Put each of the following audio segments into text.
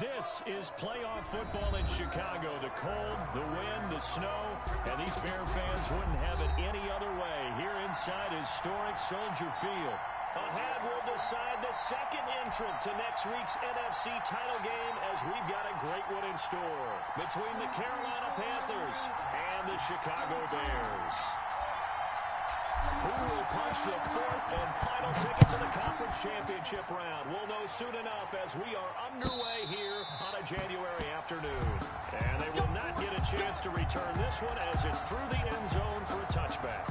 This is playoff football in Chicago. The cold, the wind, the snow, and these Bear fans wouldn't have it any other way here inside historic Soldier Field. Ahead, we'll decide the second entrant to next week's NFC title game as we've got a great one in store between the Carolina Panthers and the Chicago Bears. Who will punch the fourth and final ticket to the conference championship round? We'll know soon enough as we are underway here on a January afternoon. And they will not get a chance to return this one as it's through the end zone for a touchback.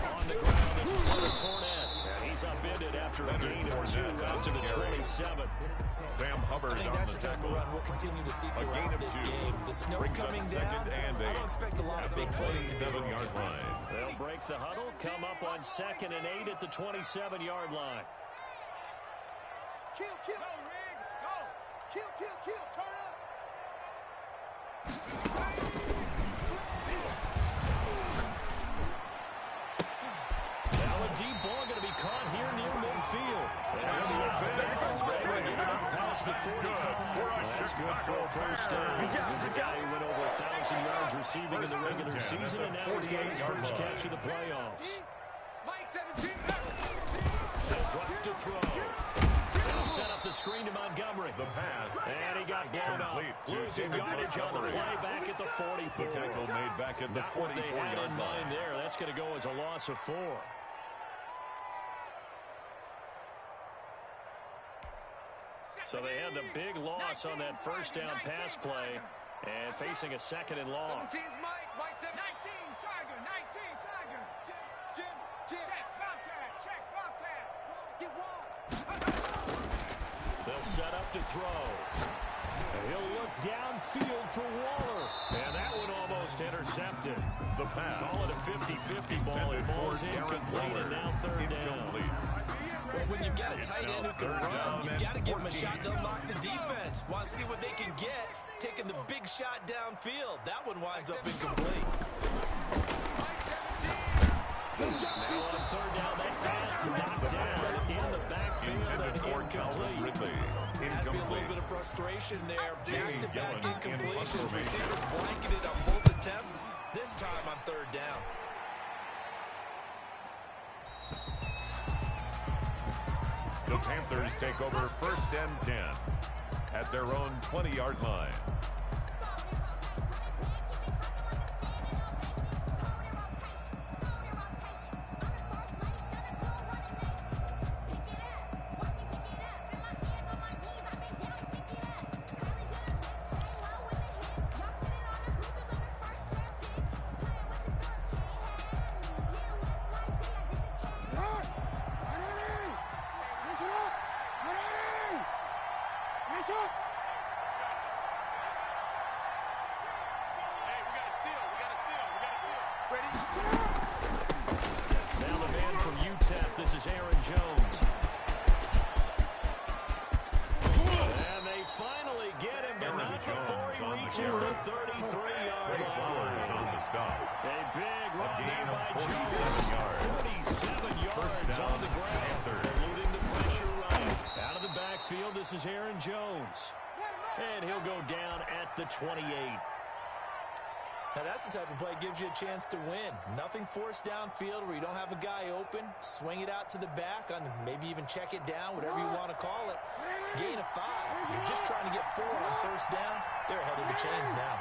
On the ground, this is Leonard Fournette. And he's upended after a gain of 2 out to the 27. Sam Hubbard I think that's the type of run we'll continue to see throughout this game. The snow coming down, I don't expect a lot of big plays to be broken. They'll break the huddle, come up on 2nd and 8 at the 27-yard line. Kill, kill. Go, Rig. Go. Kill, kill, kill. Turn up. Now a deep ball going to be caught here near midfield. Past the 45. That's good for a first down. The guy who went over 1,000 yards receiving in the regular season, and now he's got his first catch of the playoffs. Mike 17. They'll drop to throw. They'll set up the screen to Montgomery. The pass. And he got blown up. Losing yardage on the play back at the 44. The tackle made back at the 44. Not what they had in mind there. That's going to go as a loss of 4. So they had the big loss on that first down pass play and facing a 2nd and long. 17's Mike. Mike 17. 19 Tiger. 19 Tiger. Jim. Check Bobcat. Check Bobcat. Get one. They'll set up to throw. And he'll look downfield for Waller. And that one almost intercepted. The pass. Call it a 50-50 ball. It falls incomplete, and now 3rd down. Well, when you've got a tight end who can run, you've got to give him a shot to unlock the defense. Want to see what they can get, taking the big shot downfield. That one winds up incomplete. Now on 3rd down, that pass knocked down in the backfield and incomplete. Has to be a little bit of frustration there. Back-to-back incompletions. Receivers blanketed on both attempts. This time on 3rd down. The Panthers take over 1st and 10 at their own 20-yard line. Now the man from UTEP, this is Aaron Jones. And they finally get him, but not before he reaches the 33-yard line. A big run there by Jones. 47 yards on the ground. Eluding the pressure right. Out of the backfield, this is Aaron Jones. And he'll go down at the 28. Now, that's the type of play that gives you a chance to win. Nothing forced downfield where you don't have a guy open. Swing it out to the back, on maybe even check it down, whatever you want to call it. Gain of 5. You're just trying to get 4 on 1st down. They're ahead of the chains now.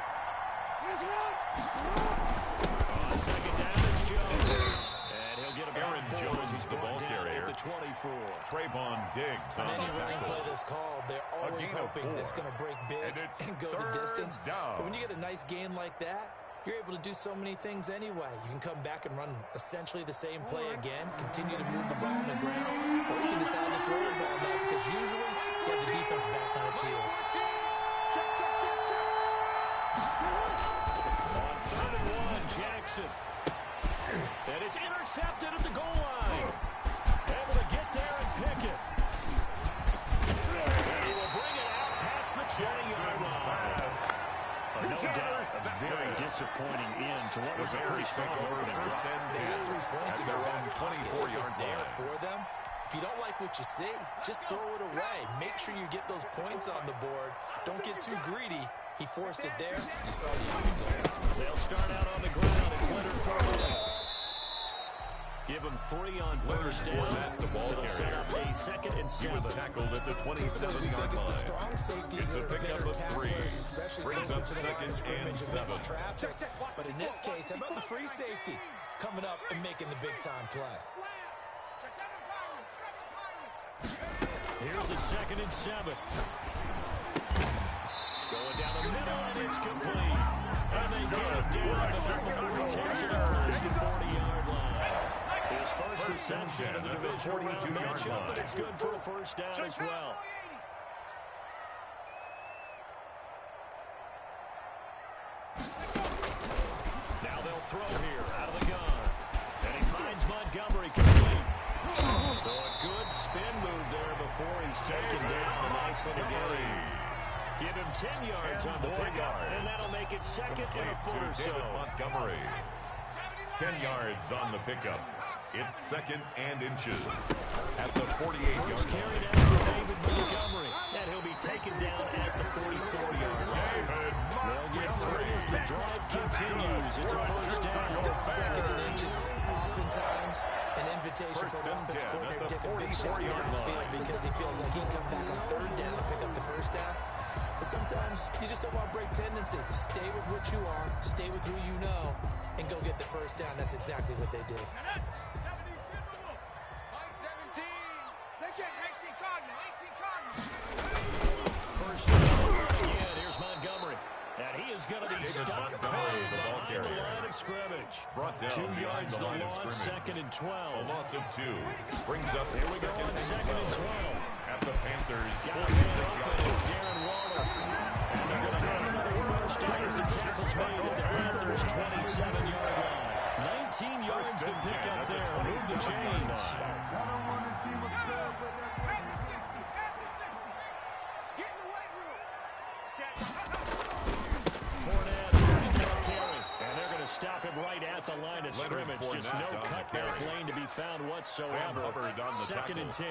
On 2nd down, it's Jones. And he'll get about 4 as he's ball carrier at the 24. Trayvon Diggs on Any the running tackle. play that's called, they're always hoping it's going to break big and go the distance. But when you get a nice gain like that, you're able to do so many things anyway. You can come back and run essentially the same play again, continue to move the ball on the ground, or you can decide to throw the ball now because usually you have the defense back on its heels. On 3rd and 1, Jackson. And it's intercepted at the goal line. Able to get there and pick it. And he will bring it out past the 20-yard line. No doubt, a very disappointing end to what was a pretty strong opening drive. They had 3 points in their back pocket. It was there for them. If you don't like what you see, just throw it away. Make sure you get those points on the board. Don't get too greedy. He forced it there. You saw the end result. They'll start out on the ground. It's Leonard Fournette. Give him 3 on first down. It'll set up a 2nd and 7. He was tackled at the 27-yard We think it's the line. strong safeties that are better tacklers, especially closer to the line of scrimmage and mixed traffic. But in this case, how about the free safety coming up and making the big-time play? Here's a 2nd and 7. Going down the middle, and it's complete. And they get it down before he takes it across the 40-yard line. His first reception of the divisional round matchup, but it's good for a first down as well. Now they'll throw here out of the gun. And he finds Montgomery complete. So a good spin move there before he's taken down. A nice little gain. Give him 10 yards on the pickup, and that'll make it 2nd and a foot or so. Montgomery. 10 yards on the pickup. It's 2nd and inches at the 48-yard First line. carry down for David Montgomery, and he'll be taken down at the 44-yard line. They'll get 3 as the drive continues. It's a first down. 2nd and inches is oftentimes an invitation for an offense coordinator to take a big shot downfield because he feels like he can come back on 3rd down and pick up the first down. But sometimes you just don't want to break tendency. Stay with what you are, stay with who you know, and go get the first down. That's exactly what they did. 17. They get 18 Cardinals. 18 Cardinals. First down again. Here's Montgomery. And he is going to be stopped cold behind the line of scrimmage. Brought down 2 yards the line of loss, scrimmage. 2nd and 12. A loss of 2 brings up Here we go on 2nd and 12. at the Panthers' Got 46 man open. yard It's Darren Waller. And they're going to have another first down as the tackle's made at the Panthers' 27-yard line. 19 yards to pick up there. Move the chains. Get in the weight room. Check. Fournette, first down carry. And they're going to stop him right at the line of scrimmage. Just no cutback lane to be found whatsoever. 2nd and 10.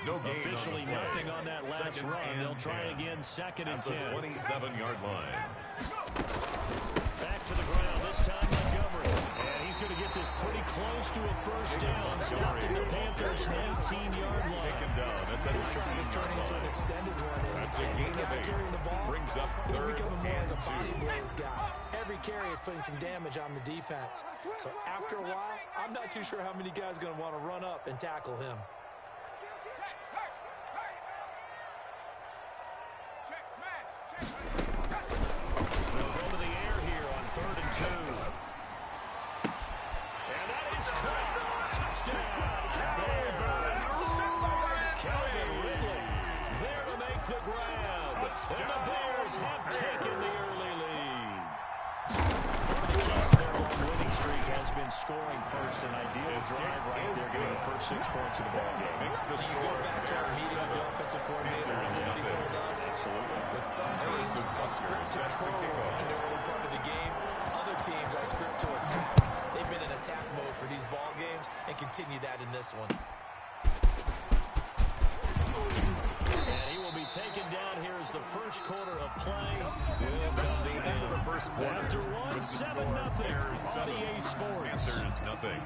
No gain. Officially nothing on that last run. They'll try again 2nd and 10. 27-yard line. Back to the ground, this time Montgomery. And he's going to get this pretty close to a first down. Stopped at the Panthers' 19-yard line. Taken down at the This drive is turning into an extended one. That's a And gain the of guy 8. carrying the ball, Brings up he's 3rd becoming more and like a body 2. blows guy. Every carry is putting some damage on the defense. So after a while, I'm not too sure how many guys are going to want to run up and tackle him. Check, smash. Check. They'll go to the air here on 3rd and 2. And that is caught. Touchdown. There. Calvin Ridley there to make the grab. And the Bears have taken the early lead. One of the keys to their long winning streak has been scoring first. An ideal drive right there, getting the first 6 points of the ballgame. Makes the Do you go score back to our meeting with the offensive coordinator and what he told us? Absolutely. With some teams, a script to pull in the early part of the game. Other teams, a script to attack. They've been in attack mode for these ball games and continue that in this one. And he will be taken down here as the first quarter of play will come to an end. After one, 7-0 on EA Sports. Panthers nothing.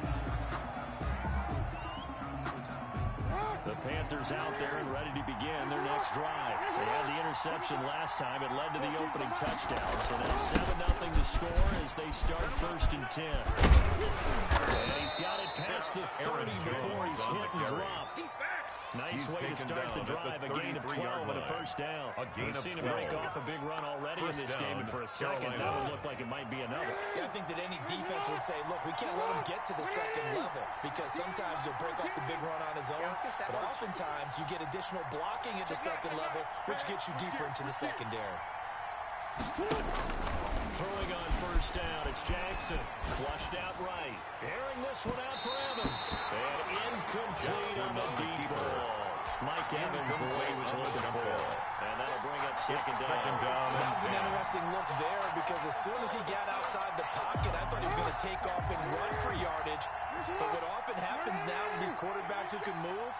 The Panthers out there and ready to begin their next drive. They had the interception last time. It led to the opening touchdown. So now 7-0 to score as they start 1st and 10. And he's got it past the 30 before he's hit and dropped. Nice way to start the drive. A gain of 12 and a first down. We've seen him break off a big run already in this game, and for a second, that would look like it might be another. Yeah, I think that any defense would say, look, we can't let him get to the second level because sometimes he'll break off the big run on his own, but oftentimes you get additional blocking at the second level, which gets you deeper into the secondary. Throwing on first down, it's Jackson. Flushed out right. Airing this one out for Evans. And incomplete on the deep ball. Mike Evans, the way he was looking for. And that'll bring up second down. That was an interesting look there because as soon as he got outside the pocket, I thought he was going to take off and run for yardage. But what often happens now with these quarterbacks who can move,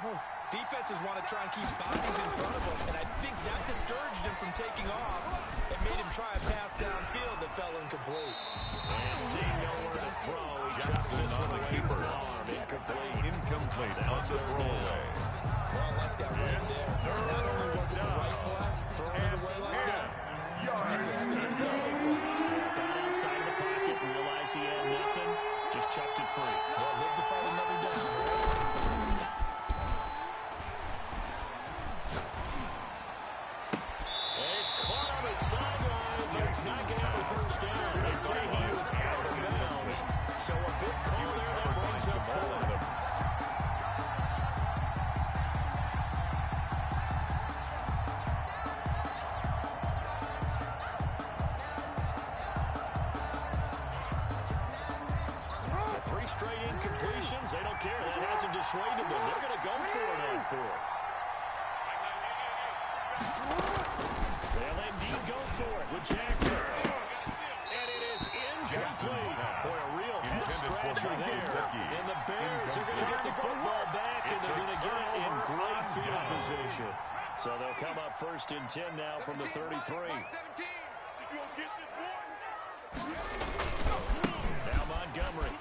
defenses want to try and keep bodies in front of them. And I think that discouraged him from taking off and made him try a pass downfield that fell incomplete. And seeing nowhere to throw, he chucks this one away from arm. Incomplete on the throwaway. Call like that right there. Not only was it the right play, throwing it away like that. Frankly, I think it was the only play. Got outside the pocket, realized he had nothing, just chucked it free. Yeah, live to fight another down. He's caught on the sideline, but he's not getting the first down. They say he was out of bounds. So a big call there that brings up forward. Three straight incompletions. They don't care. That hasn't dissuaded them. They're going to go for it on fourth. They'll indeed go for it with Jackson. And it is incomplete. Boy, a real head scratcher there. And the Bears are going to get the football back, and they're going to get it in great field position. So they'll come up first and 10 now from the 33. Now Montgomery.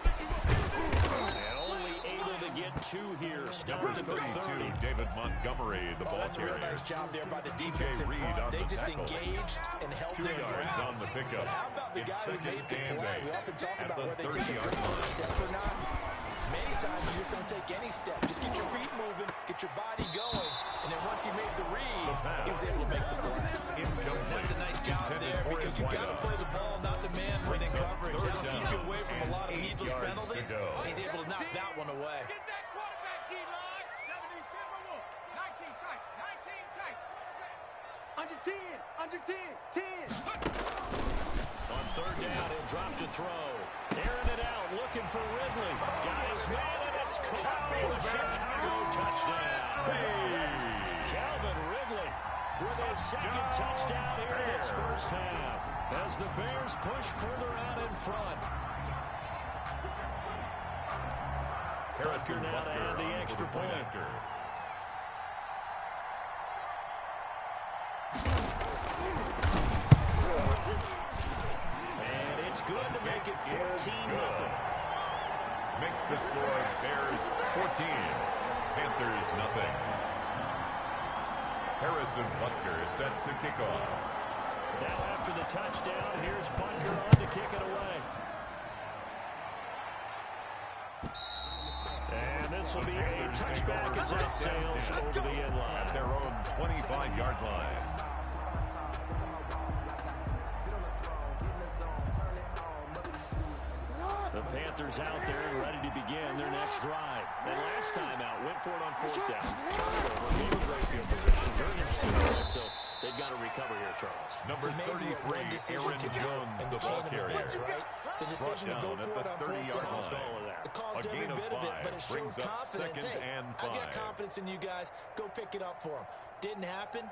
And only able to get two here. Start at the 30. David Montgomery, the ball That's a real carrier. nice job there by the defense in front. They just engaged and held 2 their yards ground. on the pickup. But how about the It's guy who second made the and play? 8 We often talk at about the whether they take a 30-yard good line. step or not. Many times you just don't take any step. Just get your feet moving, get your body going, and then once he made the read, he was able to make the play. That's a nice job there because you've got to play the ball, not the man winning coverage. That'll keep you away from a lot of needless penalties. He's able to knock that one away. Get that quarterback, D-line. 17, 10, 19 tight, 19 tight. Under 10, 10. On third down, he'll drop to throw. Airing it out, looking for Ridley. Got his man, and it's caught for the Chicago touchdown. Calvin Ridley with his second touchdown here in his first half. As the Bears push further out in front. Butker now to add the extra point. And it's good to make it 14-0. Makes the score Bears 14, Panthers nothing. Harrison Butker set to kick off. Now after the touchdown, here's Butker on to kick it away. And this will be a touchback as that sails over the end line. At their own 25-yard line. The Panthers out there and ready to begin their next drive. And last time out, went for it on fourth down. Turnover, gave a great field position, turned into so they've got to recover here, Charles. Number 33, Aaron Jones, the ball carrier. Right? The decision to go for it on fourth down. It caused every bit of it, but it showed confidence. Hey, I've got confidence in you guys. Go pick it up for them. Didn't happen.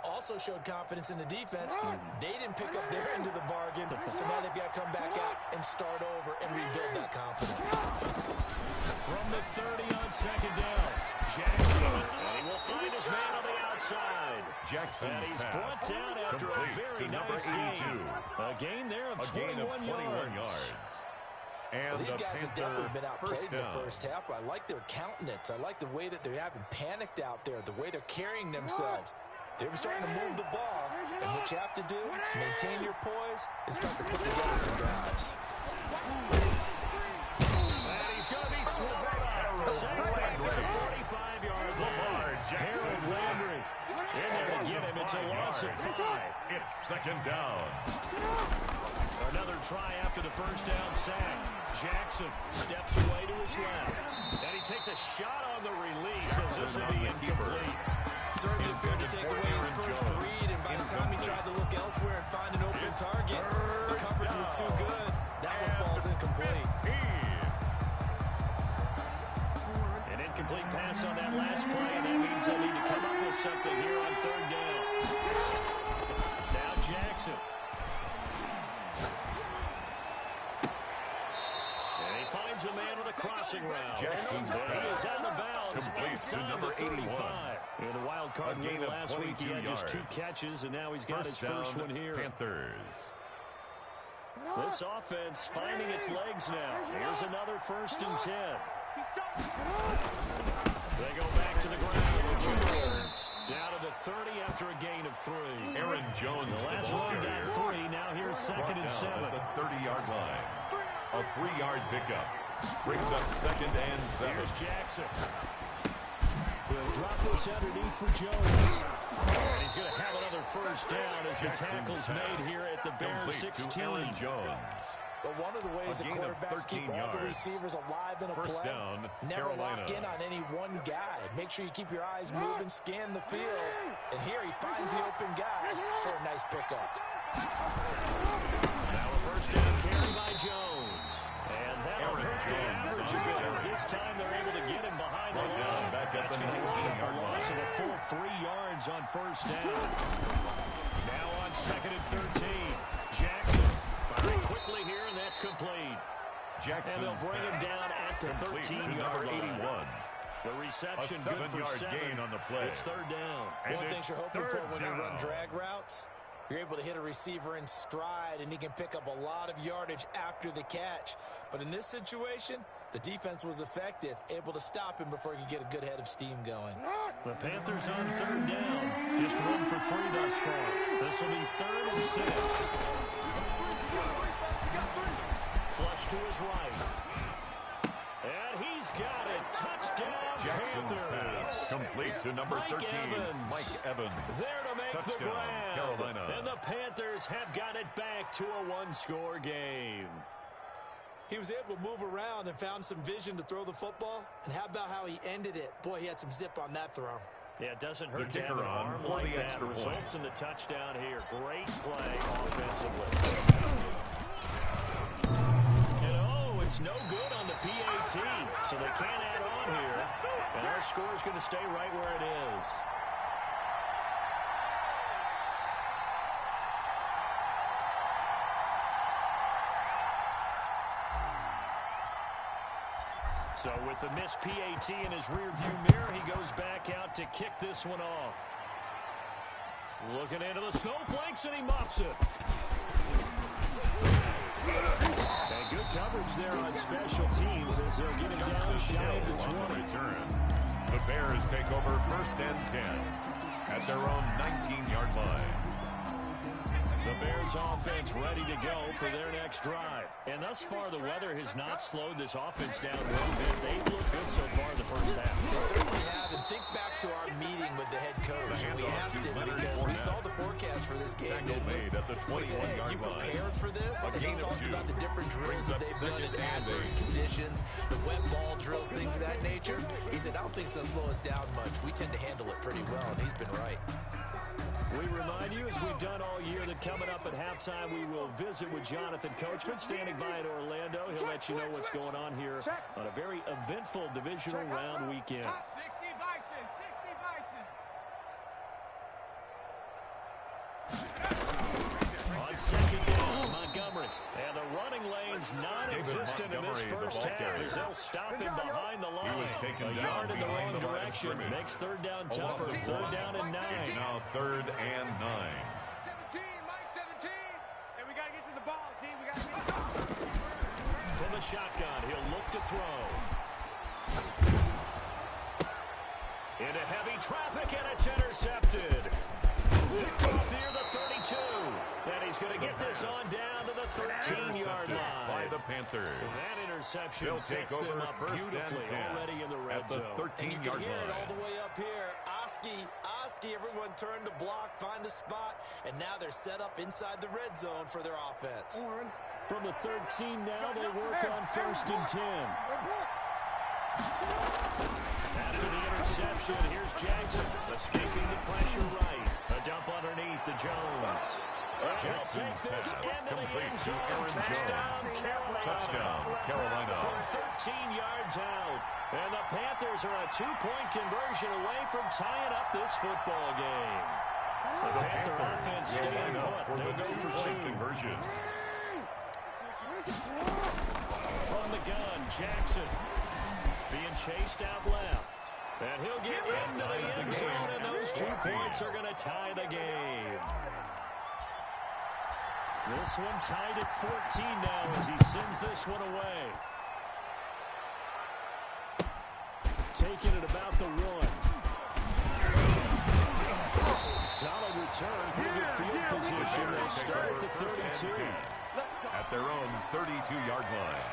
Also showed confidence in the defense. They didn't pick up their end of the bargain, so now they've got to come back out and start over and rebuild that confidence. From the 30 on second down, Jackson, and he will find his man on the outside. Jackson, and he's brought down after a very nice gain. A gain there of 21 yards. And well, these guys have definitely been outplayed in the down. first half. I like their countenance. I like the way that they haven't panicked out there, the way they're carrying themselves. They're starting to move the ball, and what you have to do, maintain your poise, and start to put together some drives. And he's going to be swept up. Second back at the 45-yard line. makes it 5. It's second down. Another try after the first down sack. Jackson steps away to his left. And he takes a shot on the release as this will be incomplete. Certainly appeared to take away his first read, and by the time he tried to look elsewhere and find an open target, the coverage was too good. That one falls incomplete. An incomplete pass on that last play, and that means they'll need to come up with something here on third down. Now Jackson. And he finds a man with a crossing route. Jackson's He is out of bounds complete to number 81. In the wild card game last week, he had just 2 catches, and now he's got his first one here. Panthers. This offense finding its legs now. Here's another 1st and 10. They go back to the ground. Down to the 30 after a gain of 3. Aaron Jones, the last one got 3. Now here's 2nd and 7. At the 30-yard line. A 3-yard pickup. Brings up 2nd and 7. Here's Jackson. We'll drop this underneath for Jones. And he's going to have another first down as the tackle's made here at the Bears 16. Aaron Jones. But one of the ways the quarterbacks keep all the receivers alive in a First play, down, never Carolina. lock in on any one guy. Make sure you keep your eyes moving, scan the field. And here he finds the open guy for a nice pickup. Now a first down carry by Jones. And that'll hurt the average a bit as this time they're able to get him behind the line. That's going to lead a loss of a full 3 yards on first down. Now on 2nd and 13. Jackson firing quickly here, and that's complete. Jackson. And they'll bring him down at the 13-yard line. The reception good for 7. Gain on the play. It's 3rd down. One of the things you're hoping for when you run drag routes, you're able to hit a receiver in stride, and he can pick up a lot of yardage after the catch. But in this situation, the defense was effective, able to stop him before he could get a good head of steam going. The Panthers on 3rd down. Just 1 for 3 thus far. This will be 3rd and 6. Flush to his right. And he's got it. Touchdown, Jackson's Panthers. pass complete to number Mike 13, Evans. Mike Evans. There to make Touchdown, the grab. Carolina. And the Panthers have got it back to a 1-score game. He was able to move around and found some vision to throw the football. And how about how he ended it? Boy, he had some zip on that throw. Yeah, it doesn't hurt The to have kicker an on arm for like the that. extra point. Results in the touchdown here. Great play offensively. And oh, it's no good on the PAT, so they can't add on here. And our score is going to stay right where it is. So with the missed PAT in his rearview mirror, he goes back out to kick this one off. Looking into the snowflakes, and he muffs it. And good coverage there on special teams as they'll get him down shy of the 20. The Bears take over 1st and 10 at their own 19-yard line. The Bears offense ready to go for their next drive. And thus far, the weather has not slowed this offense down one bit. They've looked good so far in the first half. They certainly have. And think back to our meeting with the head coach. And we asked him because we saw the forecast for this game. Made at the 21-yard you line. prepared for this? And he talked about the different drills that they've done in adverse conditions, the wet ball drills, things of that nature. He said, I don't think it's going to slow us down much. We tend to handle it pretty well, and he's been right. We remind you, as we've done all year, that coming up at halftime, we will visit with Jonathan Coachman, standing by in Orlando. He'll let you know what's going on here on a very eventful divisional round weekend. 60 Bison, 60 Bison. On 2nd down, Montgomery. And the running lane's non-existent in this first half as they'll stop him behind the line. He was taken a down yard in the behind wrong the line of direction. scrimmage. Makes 3rd down tougher. 3rd down and 9. Now 3rd and 9. 17, Mike 17. And we got to get to the ball, team. We got to get to the ball. From the shotgun, he'll look to throw. Into heavy traffic, and it's intercepted. Picked off near the 32. And he's going to get this on down to the 13-yard line. By the Panthers. That interception They'll sets take over them up 1st beautifully and 10 already in the red at the zone. 13-yard And you can hear it line. all the way up here. Oski, everyone turned to block, find a spot, and now they're set up inside the red zone for their offense. From the 13 now, they work on 1st and 10. After the interception, here's Jackson, escaping the pressure right. A dump underneath to Jones. Jackson's pass complete to Aaron Touchdown, Jones. Carolina. Touchdown, Carolina. From 13 yards out. And the Panthers are a 2-point conversion away from tying up this football game. The Panther offense staying put. They'll go for 2. Conversion. From the gun, Jackson being chased out left. And he'll get into the end zone, and those 2 points are going to tie the game. This one tied at 14 now as he sends this one away. Taking it about the 1. Solid return through the field position. They start at the 32. At their own 32-yard line.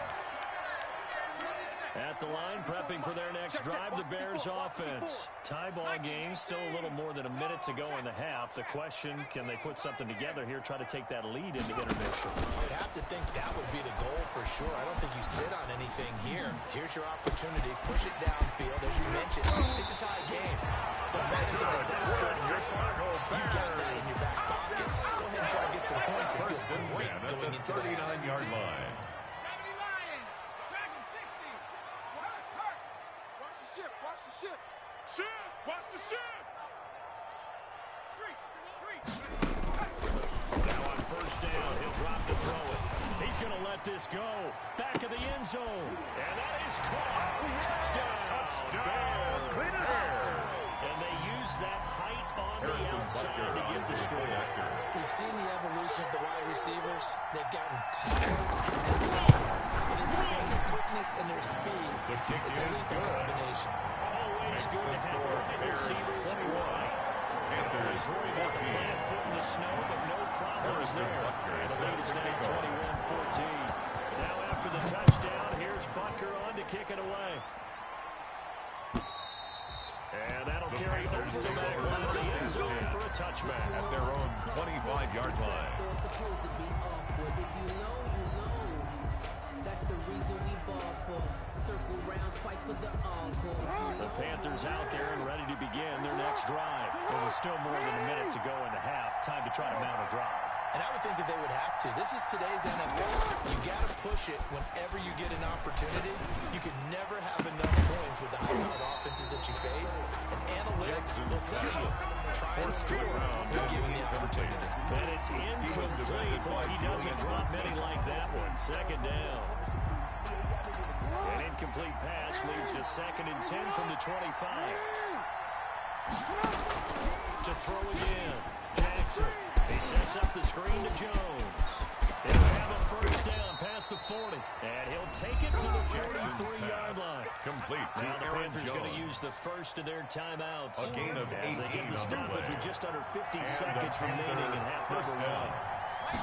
At the line, prepping for their next drive, the Bears offense. Tie ball game, still a little more than a minute to go in the half. The question, can they put something together here, try to take that lead into intermission? I'd have to think that would be the goal for sure. I don't think you sit on anything here. Here's your opportunity. Push it downfield. As you mentioned, it's a tie game. So if that is a disaster on your part, you've got that in your back pocket. Go ahead and try to get some points and feel great going into the 39-yard line. Watch the ship! Now on 1st down, he'll drop to throw it. He's going to let this go. Back of the end zone. And that is caught. Touchdown. And they use that height on the outside to get the score. We've seen the evolution of the wide receivers. They've gotten taller and taller. They've retained their quickness and their speed. It's a lethal combination. Always good to have wide receivers wide. Panthers worry about the plant foot in the snow, but no problems there. And the lead is now 21-14. Now after the touchdown, here's Butker on to kick it away. And that'll carry over the back line of the end zone for a touchback. At their own 25-yard line. It's supposed to be awkward. If you know, you know. That's the reason we ball for. Circle round twice for the encore. The Panthers out there and ready to begin their next drive. There was still more than a minute to go in the half. Time to try to mount a drive. And I would think that they would have to. This is today's NFL. You got to push it whenever you get an opportunity. You can never have enough points with the high-powered offenses that you face. And analytics will tell you, try and score when given the opportunity. And it's incomplete. Boy, he doesn't drop many like that one. 2nd down. An incomplete pass leads to 2nd and 10 from the 25. To throw again. Jackson. He sets up the screen to Jones. He'll have a 1st down past the 40. And he'll take it to the 43-yard line. Complete to Now the Aaron Panthers going to Jones. use the first of their timeouts. A gain of 18 as they get the stoppage with just under 50 And seconds the remaining in half number first down. 1.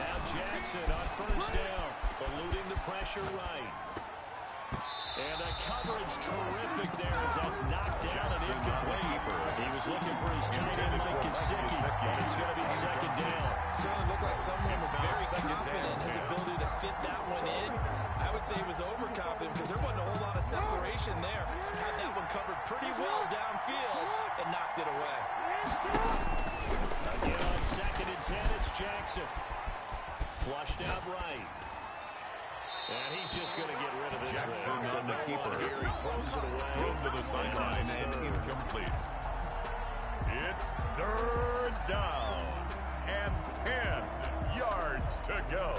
Now Jackson on 1st down, eluding the pressure right. And the coverage terrific there as that's knocked down and incomplete. He was looking for his tight end, Mike Gesicki, and it's going to be 2nd down. Certainly looked like someone was very confident in his ability to fit that one in. I would say he was overconfident because there wasn't a whole lot of separation there. Had that one covered pretty well downfield and knocked it away. Again on 2nd and 10, it's Jackson. Flushed out right. And he's just going to get rid of this Jackson thing. on the keeper. Here he throws it away. Thrown to the sideline and incomplete. It's 3rd down and 10 yards to go.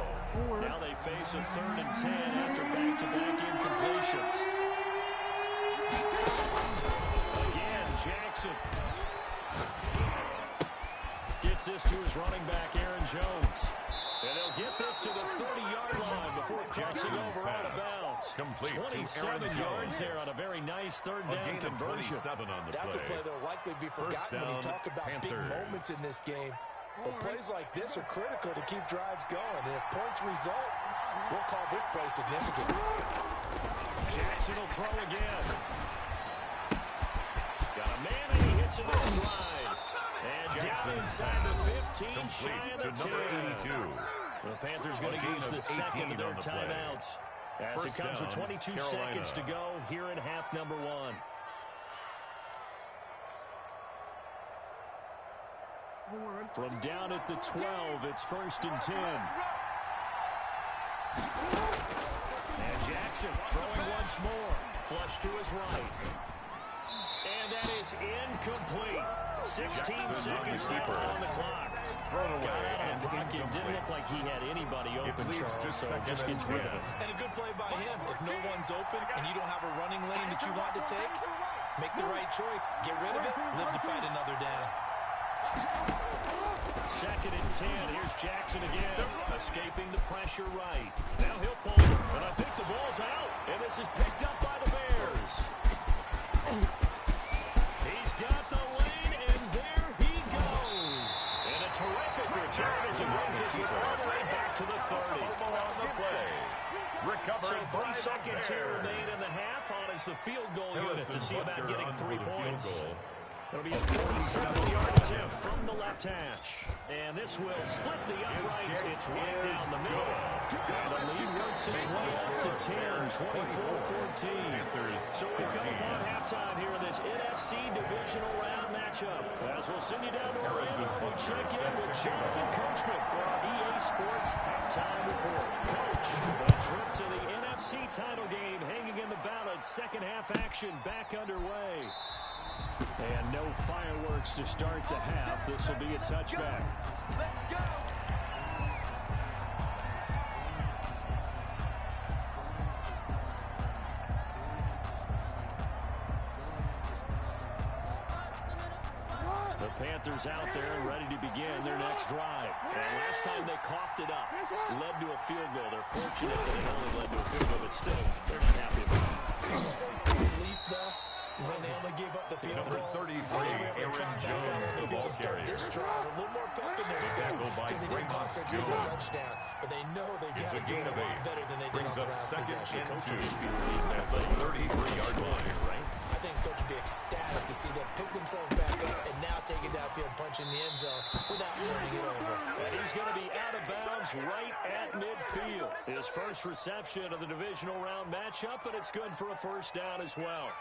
Now they face a 3rd and 10 after back-to-back incompletions. Again, Jackson gets this to his running back, Aaron Jones. And they'll get this to the 30-yard line before crossing over out of bounds. Complete 27 yards there on a very nice 3rd down conversion. On the That's a play play. that will likely be forgotten when you talk about big moments in this game. But plays like this are critical to keep drives going. And if points result, we'll call this play significant. Jackson will throw again. Got a gets him in stride. And down inside the 15, shy of the 10. The Panthers going to use the second of their timeouts. As it comes with 22 seconds to go here in half number 1. From down at the 12, it's 1st and 10. And Jackson throwing once more. Flush to his right. And that is incomplete. 16 seconds left on the clock. Got out of the pocket. Didn't look like he had anybody open, Charles, so just gets rid of it. And a good play by him. If no one's open and you don't have a running lane that you want to take, make the right choice. Get rid of it. Live to fight another down. 2nd and 10. Here's Jackson again. Escaping the pressure right. Now he'll pull it. And I think the ball's out. And this is picked up by the Bears. He's got the lane, and there he goes. And a terrific return as he brings this one all the way back to the 30. On the play. So 3 seconds here remain in the half on as the field goal unit to see about getting 3 points. It'll be a 47-yard attempt from the left hash. And this will split the uprights. It's right down the middle. And the lead works its way up to 10, 24-14. So we've come upon halftime here in this NFC divisional round matchup. As we'll send you down to Orlando, we'll check in with Jonathan Coachman for our EA Sports halftime report. Coach, a trip to the NFC title game hanging in the balance. Second half action back underway. And no fireworks to start the half. This will be a touchback. Let's go. The Panthers out there and ready to begin their next drive. And last time they coughed it up, led to a field goal. They're fortunate that it only led to a field goal, but still, they're not happy about it. Did you sense the relief, though, when they only gave up the field goal? Number 33, Aaron Jones, the ball carrier. This drive, a little more pep in their step because they didn't cost their team a touchdown, but they know they've got to do a lot better than they did on the last possession. At the 33-yard line. Right? I think Coach would be ecstatic to see them pick themselves back up and now take it downfield, punch in the end zone without turning it over. And he's going to be out of bounds right at midfield. His first reception of the divisional round matchup, and it's good for a first down as well.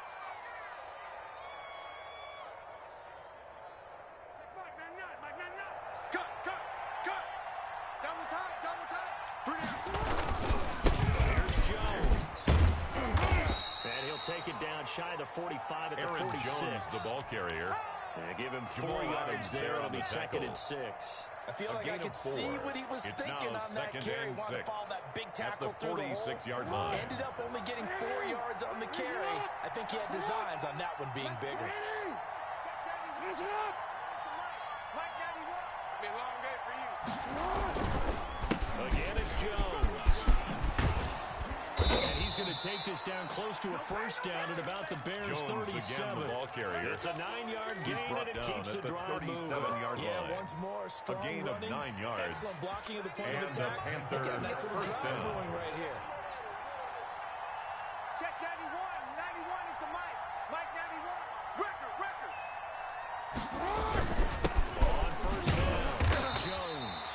Take it down shy of the 45 at the 46. Aaron Jones, the ball carrier. And give him 4 yards there. It'll be 2nd and 6. I feel like I could see what he was thinking on that carry. Wanted to follow that big tackle through the 46-yard line. Ended up only getting 4 yards on the carry. I think he had designs on that one being bigger. Listen up. Mike 91. It's been a long day for you. Again, it's Jones. And he's going to take this down close to a first down at about the Bears' 37. Again, the ball carrier. It's a 9-yard gain, and it keeps the drive moving. Yeah, once more, strong a gain running, of 9 yards. excellent blocking at the point And of attack. the Panthers' Got a nice little first drive down. going right here. Check 91. 91 is the Mike. Mike 91. Record. On first down, Jones.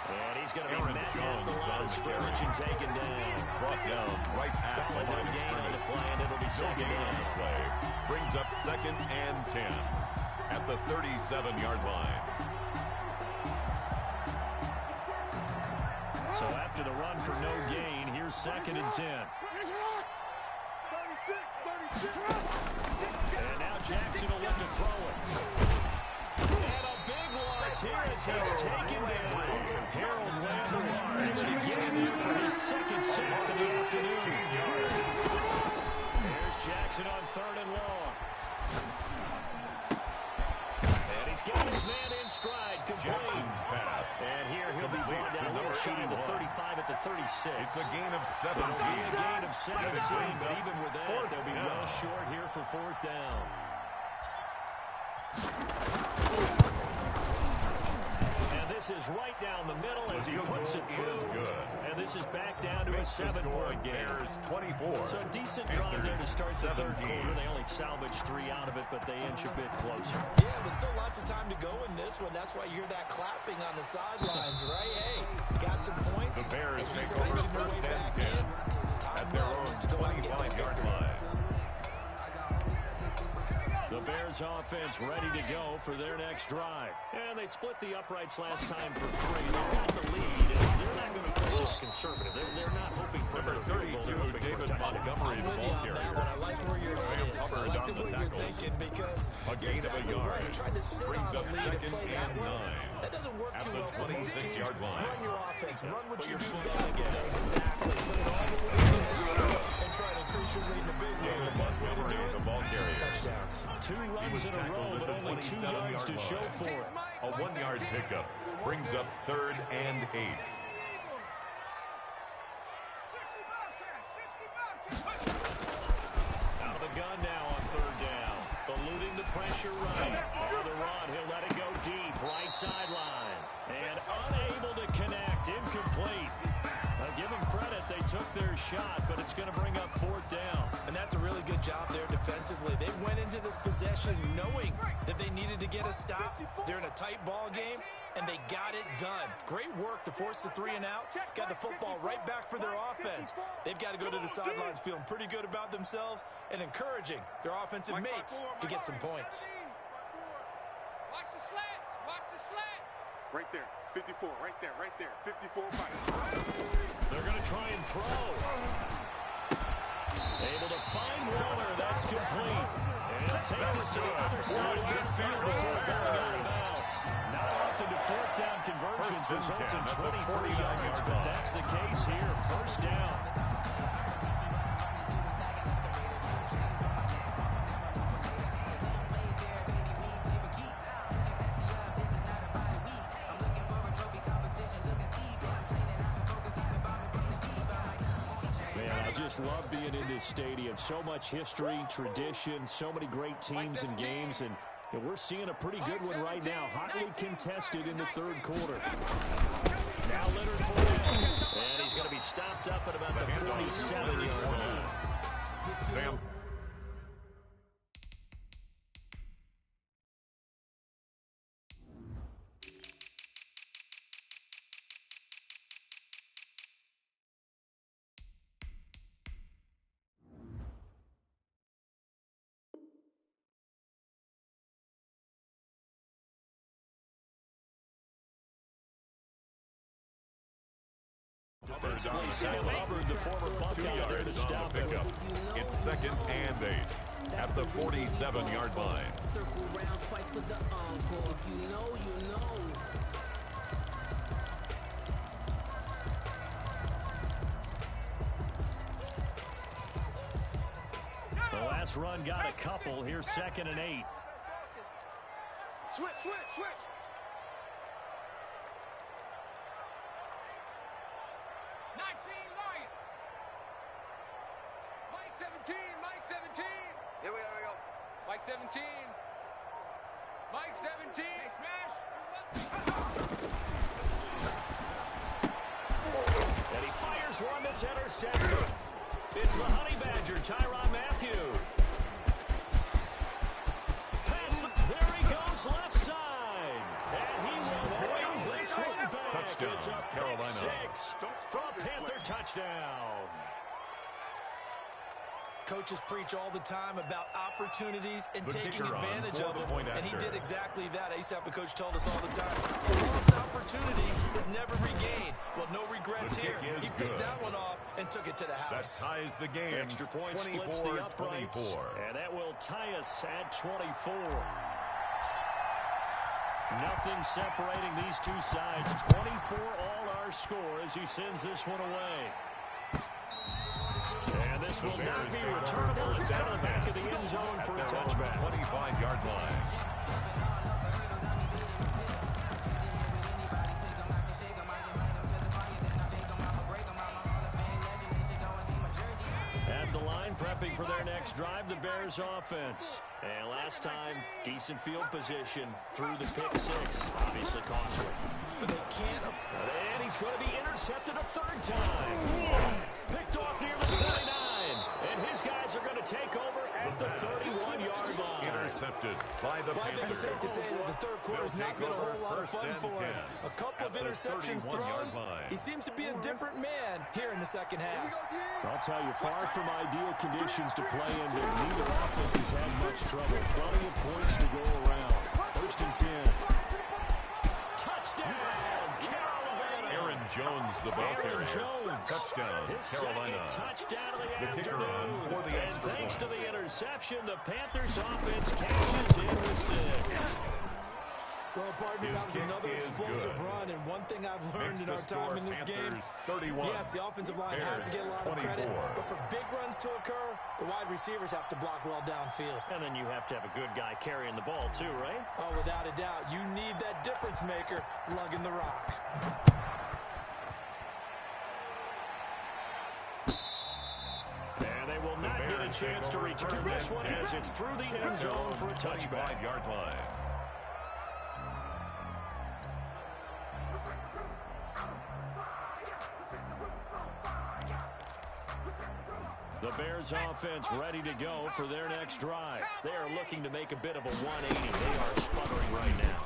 And he's going to be met at the line of scrimmage and taken down. Brought down right at the line of gain on the play, and it'll be No second gain on down. the play. Brings up 2nd and 10 at the 37-yard line. So after the run for no gain, here's 2nd and 10. 36. And now Jackson will look to throw it. And a big loss here as he's taken down. Harold Landry able to get in there for his 2nd sack of the afternoon. There's Jackson on 3rd and long. And he's got his man in stride. Jackson's pass. And here he'll be brought down a little shy of the 35 at the 36. It's a gain of 17. It'll be a gain of 17, but even with that, they'll be well short here for 4th down. And this passes right down the middle as he Field puts goal it through. is good. And this is back down to a Makes the 7-point score game. Bears 24. So a decent drive there to start the third 17. quarter. They only salvaged 3 out of it, but they inch a bit closer. Yeah, but still lots of time to go in this one. That's why you hear that clapping on the sidelines, right? Hey, got some points. The Bears As you take said, over inching their way first and back 10 in. Time at their own left to go out and get that 25-yard victory. line. The Bears offense ready to go for their next drive. And they split the uprights last time for 3. They've got the lead, and they're not going to play this conservative. They're not hoping for Number another field goal. 32, They're hoping for a David touchdown. Montgomery, I'm the with ball you on that carrier. one. I like where your head Sam is. I Hubbard like on the the way you're tackle. thinking because A you're gain of a exactly yard. right. Trying to sit Brings on a up lead and second play that and way. 9. That doesn't work At too the well for most teams. 26-yard line. Run your offense. Run what Put you your do foot best. down again. Exactly. Put it all the way in and try to increase your lead in a big way. David The best way to do Montgomery, the it, ball carrier. touchdowns. 2 runs in a row, but only 2 yards to show for it. A 1-yard pickup brings up 3rd and 8. Out of the gun now on 3rd down. Eluding the pressure right. On the run, he'll let it go deep. Right sideline. And unable to connect. Incomplete. Give them credit. They took their shot, but it's going to bring up 4th down. And that's a really good job there defensively. They went into this possession knowing that they needed to get a stop. They're in a tight ball game, and they got it done. Great work to force the 3 and out. Got the football right back for their offense. They've got to go to the sidelines feeling pretty good about themselves and encouraging their offensive mates to get some points. Watch the slants. Watch the slant. Right there. 54. Right there. Right there. 54 right. They're going to try and throw. Able to find Waller. That's complete. And take this to the other side of midfield before going out of bounds. Not often do 4th down conversions result in 23 yards, but that's the case here. 1st down. Man, I just love being in this stadium. So much history, tradition, so many great teams and games, and we're seeing a pretty good one right now. Hotly contested in the 3rd quarter. Now Leonard Fournette, and he's going to be stopped up at about the 47-yard line. Sam. Defensively, Sam Hubbard, the former Buckeye, 2 there to yards on stop the him. pickup. It's 2nd and 8 at the 47-yard line. Circle round twice with the encore. If you know, you know. The last run got a couple. Here's 2nd and 8. Switch, switch, switch. Mike 17. Mike 17. Here we go. Mike 17. Mike 17. Hey, smash. And he fires one that's intercepted. It's the Honey Badger, Tyrann Mathieu. Pass, there he goes, left side. And he will bring this one back. Touchdown, It's a Carolina. 6 for a Panther touchdown. Coaches preach all the time about opportunities and The taking kicker on advantage for of the them, point and he after. did exactly that. I used to have a coach tell us all the time, a lost opportunity is never regained. Well, no regrets The here. kick is He picked good. that one off and took it to the That house. ties the game. Extra point splits the uprights. 24-24. And that will tie us at 24. Nothing separating these two sides. 24 all our score as he sends this one away. And this will not be returnable. It's out of the back of the end zone for a touchback. 25-yard line. At the line, prepping for their next drive, the Bears offense. And last time, decent field position through the pick six. Obviously costly. They can't. And he's going to be intercepted a third time. Picked off near the 29. And his guys are going to take over at the 31-yard line. Intercepted by the Well, I think it's safe to say that the third quarter's not been a whole lot of fun for him. A couple of interceptions thrown. He seems to be a different man here in the second half. I'll tell you, far from ideal conditions to play in, but neither offense has had much trouble. Plenty of points to go around. First and 10. Touchdown, Carolina. Aaron Jones, the ball carrier. Jones. Touchdown, His Carolina. second touchdown of the kicker afternoon. on for the And extra thanks to point. the interception, the Panthers offense cashes in with 6. Well, partner, that was another explosive run, and one thing I've learned in our time in this game, 31, yes, the offensive line has to get a lot of credit, but for big runs to occur, the wide receivers have to block well downfield. And then you have to have a good guy carrying the ball too, right? Oh, without a doubt, you need that difference maker lugging the rock. And they will not get a chance to return this one as it's through the end zone for a touchback. 25-yard line. The Bears offense ready to go for their next drive. They are looking to make a bit of a 180. They are sputtering right now.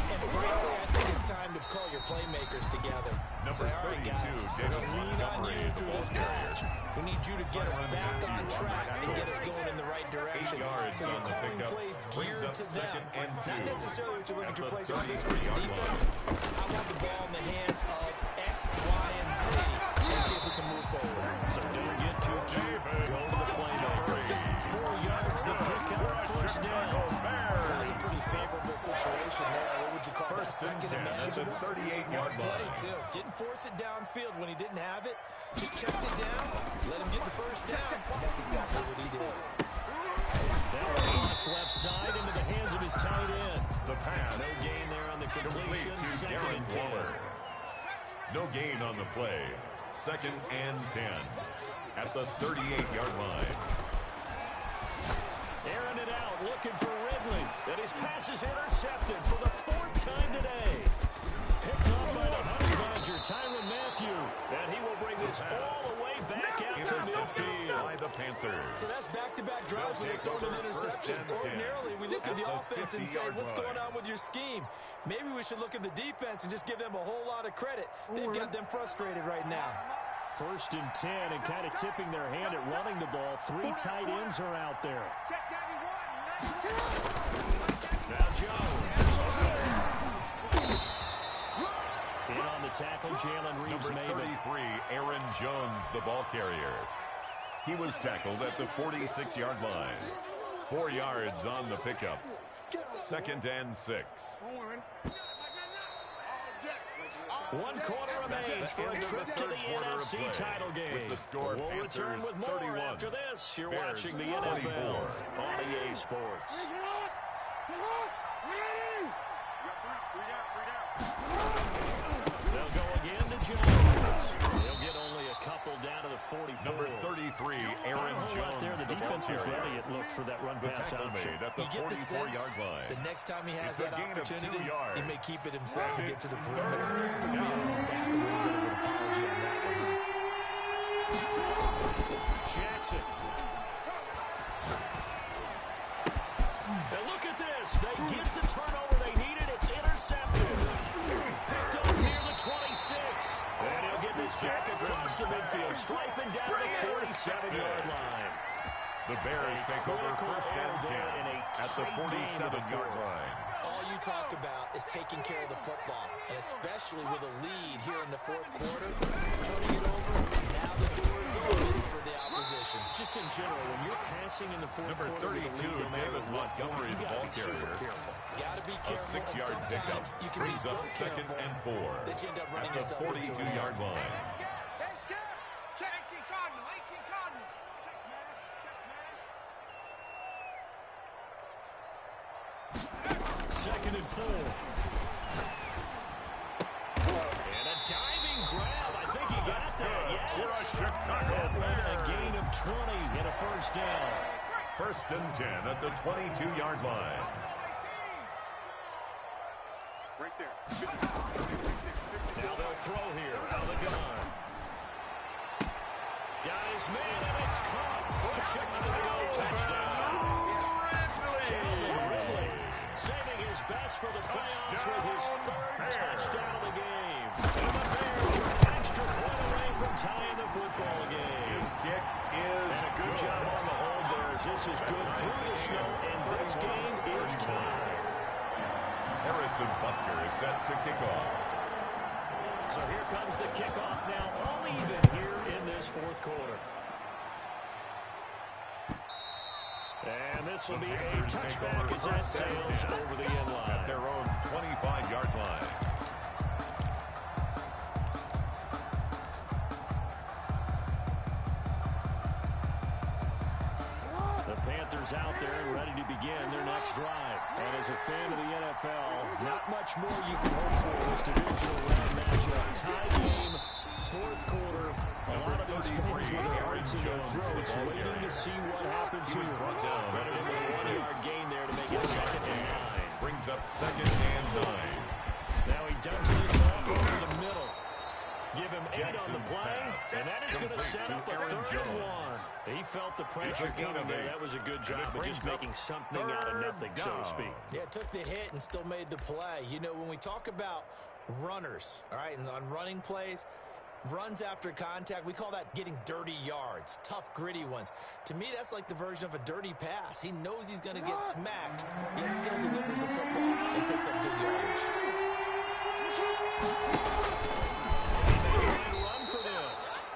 And frankly, I think it's time to call your playmakers together. Number Say, all right, 32, guys, we're David going to lean on you through this patch. We need you to get us back on track and get us going in the right direction. So you're calling plays geared to them. Not necessarily what you look at your plays on this week's defense. I want the ball in the hands of X, Y, and Z. Let's see if we can move forward. So don't get too cute. Go to the playmaker. 4 yards, the pick up, first down. That was a pretty favorable situation there. What would you call that? Second and manageable? Smart play, too. Didn't force it downfield when he didn't have it. Just checked it down, let him get the first down. That's exactly what he did. That cross left side into the hands of his tight end. The pass. No gain there on the completion. To Second Darren and 10. Waller. No gain on the play. Second and 10 at the 38-yard line. Airing it out, looking for Ridley. And his pass is intercepted for the 4th time today. Picked up by the Honey Badger, Tyrann Mathieu. And he will bring this all the way back out to midfield. By the Panthers. So that's back-to-back drives where they've thrown an interception. Ordinarily, we look at the offense and say, what's going on with your scheme? Maybe we should look at the defense and just give them a whole lot of credit. They've got them frustrated right now. First and 10, and kind of tipping their hand at running the ball. 3 tight ends are out there. Now Jones. In on the tackle, Jalen Reeves. Number 33, Aaron Jones, the ball carrier. He was tackled at the 46-yard line. 4 yards on the pickup. Second and 6. 1 quarter remains for a trip to the NFC title game. We'll return with more after this. You're watching the NFL on EA Sports. They'll go again to Jones. They'll get only a couple down to the 44. Number 33, Aaron Jones. There, the defense was ready. It looked for that run pass option. At the You get the sense 44-yard line. the next time he has It's a that gain of 2 opportunity, yards. he may keep it himself and get to the perimeter. To be honest, back a little bit of an apology on that one. Jackson. And look at this. They get the turnover they needed. It's intercepted. Picked up near the 26. And he'll get this back across the midfield, striping down the 47-yard line. The Bears take over first and 10 at the 47-yard line. All you talk about is taking care of the football, and especially with a lead here in the 4th quarter, turning it over, now the door is open for the opposition. Just in general, when you're passing in the 4th Number quarter, 32, David Montgomery, the ball carrier. Got to be A careful, and 6-yard pickup sometimes you can be brings so up second careful and 4 that you end up running at the yourself into an 42-yard error. line. Check 18 Cardinal, 18 Cardinal. Check smash. Second and 4. And a diving grab. I think he got there. Yes. A gain of 20 and a first down. First and 10 at the 22-yard line. Right there. Now they'll throw here out of the gun. Got his man, and it's caught for a Chicago touchdown. Ridley saving his best for the playoffs with his third touchdown of the game. And the Bears are an extra point away from tying the football game. His kick is and a good job on the hold there as this is good through the snow, and this game is tied. Harrison Butker is set to kick off. So here comes the kickoff now, all even here in this fourth quarter. And this will be a touchback as that sails over the end line. At their own 25-yard line. The Panthers out there and ready to begin their next drive. And as a fan of the NFL, not much more you can hope for this divisional round matchup. Tie game, fourth quarter. A lot of those fans with their hearts in their throats waiting to see what happens here. Credited with a 1-yard gain there to make it 2nd and 9. Brings up 2nd and 9. Now he dumps this off over the middle. Give him 8 on the play, and that is going to set up a 3rd and 1. He felt the pressure coming there. That was a good job of just making something out of nothing, so to speak. Yeah, took the hit and still made the play. You know, when we talk about runners, all right, and on running plays, runs after contact, we call that getting dirty yards, tough, gritty ones. To me, that's like the version of a dirty pass. He knows he's going to get smacked, yet still delivers the football and picks up good yardage.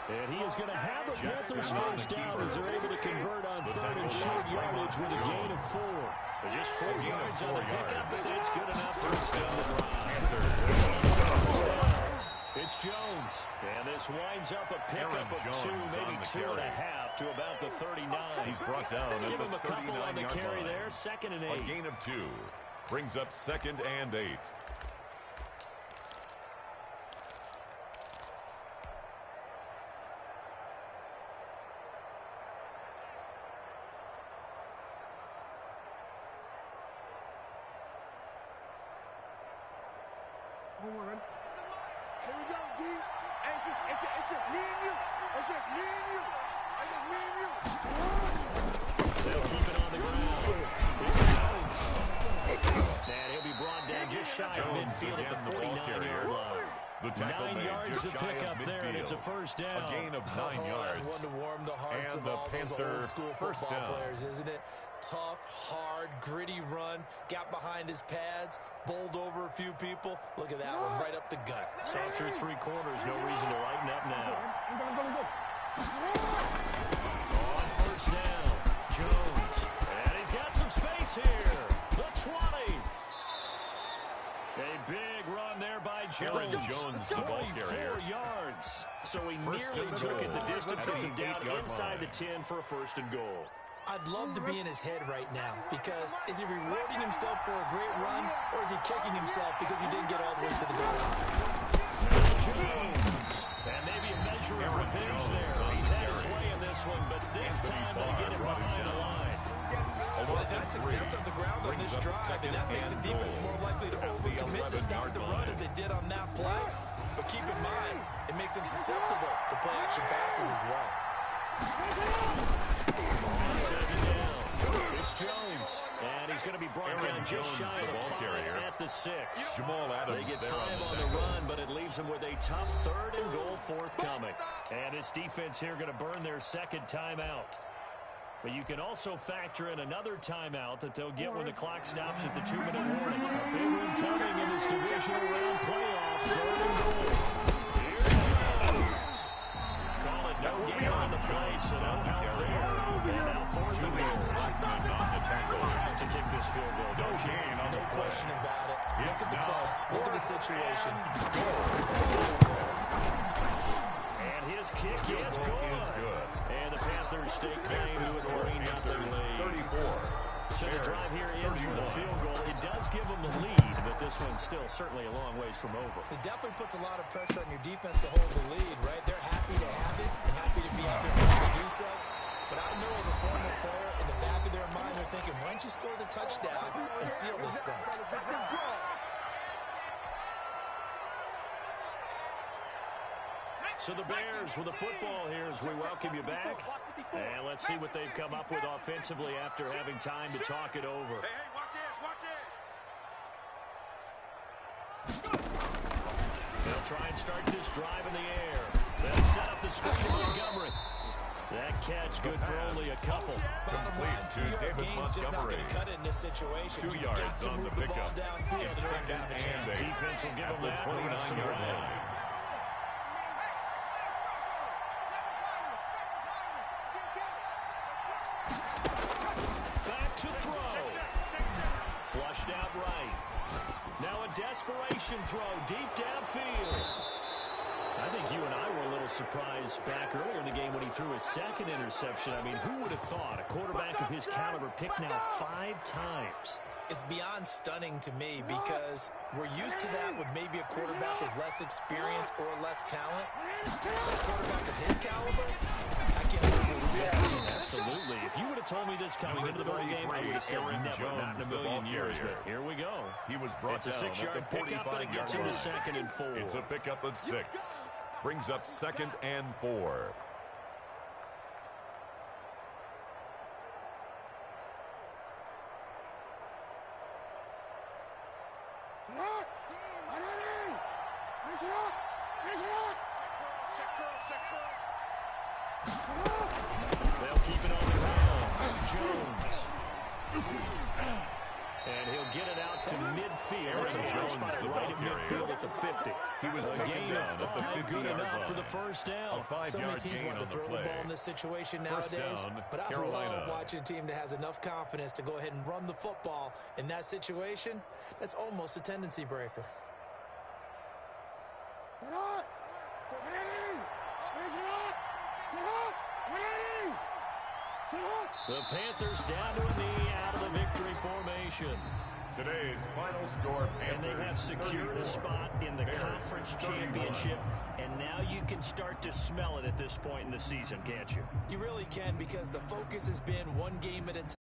And he is going to have a Panthers first down as they're able to convert on 3rd and short yardage with a gain of 4. But just 4 yards on the pickup, and it's good enough to extend the drive. It's Jones, and this winds up a pickup of 2, maybe 2.5 to about the 39. He's brought down at Give him the a couple on the 39-yard carry line. there, 2nd and 8. A gain of 2. Brings up 2nd and 8. Here we go, D. It's just me and you. It's just me and you. It's just me and you. They'll keep it on the ground. It's Jones. And he'll be brought down just shy of midfield at the 49-yard line. The tackle 9 made yards just to shy pick of up there, and it's a midfield. first down. A gain of 9 yards. That's one to warm the hearts And of the all those Panther old school first football down. players, isn't it? Tough, hard, gritty run, got behind his pads, bowled over a few people. Look at that one, right up the gut. Saw through 3 quarters, no reason to lighten up now. On first down, Jones. And he's got some space here. The 20. A big run there by Jones. Jones, the ball carrier. 44 yards. So he First nearly and took it goal. the distance, At gets him the down 8-yard inside line. the 10 for a 1st and goal. I'd love to be in his head right now because is he rewarding himself for a great run or is he kicking himself because he didn't get all the way to the goal line? Jones. And maybe a measure of revenge there. He's had his way in this one, but this time they get him behind the line. Well, they've had success on the ground on this drive, and that makes a defense more likely to overcommit to stop the run as they did on that play. But keep in mind, it makes them susceptible to play action passes as well. On 2nd down, it's Jones, and he's going to be brought down just Jones, shy of the the ball 5 carrier. at the 6. Jamal Adams They get there 5 on on the the run, but it leaves them with a tough 3rd and goal forthcoming. And this defense here going to burn their 2nd timeout. But you can also factor in another timeout that they'll get when the clock stops at the 2-minute warning. A big one coming in this divisional round playoff. 3rd and goal. Here's Jones. Call it no gain on the play, so no help there. And now 4th and goal. Have to kick this field goal, don't you? No question about it. Look at the clock. Look at the situation. And his kick is good. And the Panthers stake claim to a 3-0 lead. 34. So the drive here ends with a field goal. It does give them the lead, but this one's still certainly a long ways from over. It definitely puts a lot of pressure on your defense to hold the lead, right? They're happy to have it and happy to be out there trying to do so. But I know as a former player, in the back of their thinking, why don't you score the touchdown and seal this thing? So the Bears with the football here as we welcome you back. And let's see what they've come up with offensively after having time to talk it over. Hey, watch this, watch this. They'll try and start this drive in the air. They'll set up the screen to Montgomery. That catch good for only a couple. Complete to David gain's just not Montgomery. going to cut it in this situation. 2 You've yards got to on move the the ball pickup. downfield in order Second to have a and chance. 8. Defense will give At them the that. 29-yard line. Back to throw. Flushed out right. Now a desperation throw deep downfield. I think you and I were a little surprised back earlier in the game when he threw his second interception. I mean, who would have thought a quarterback of his caliber picked now 5 times? It's beyond stunning to me because we're used to that with maybe a quarterback with less experience or less talent. A quarterback of his caliber, I can't believe we're just seeing that. Absolutely. If you would have told me this coming into the ball game, I would have said never, not in a million years. But here we go. He was brought It's a down 6-yard at the pickup, and it 45-yard gets him to line. 2nd and 4. It's a pickup of 6. Brings up 2nd and 4. They'll keep it on the ground. Jones. And he'll get it out to midfield. That's a Jones, spot the right ball at carrier. midfield at the 50. He was A taken gain down of at the 5, good 50-yard enough for line. the first down. A 5-yard So many teams gain want to on the throw the play. ball in this situation First nowadays, down, but I Carolina. love watching a team that has enough confidence to go ahead and run the football in that situation. That's almost a tendency breaker. The Panthers down to a knee out of the victory formation. Today's final score, And they have secured a spot in the conference championship. And now you can start to smell it at this point in the season, can't you? You really can, because the focus has been one game at a time.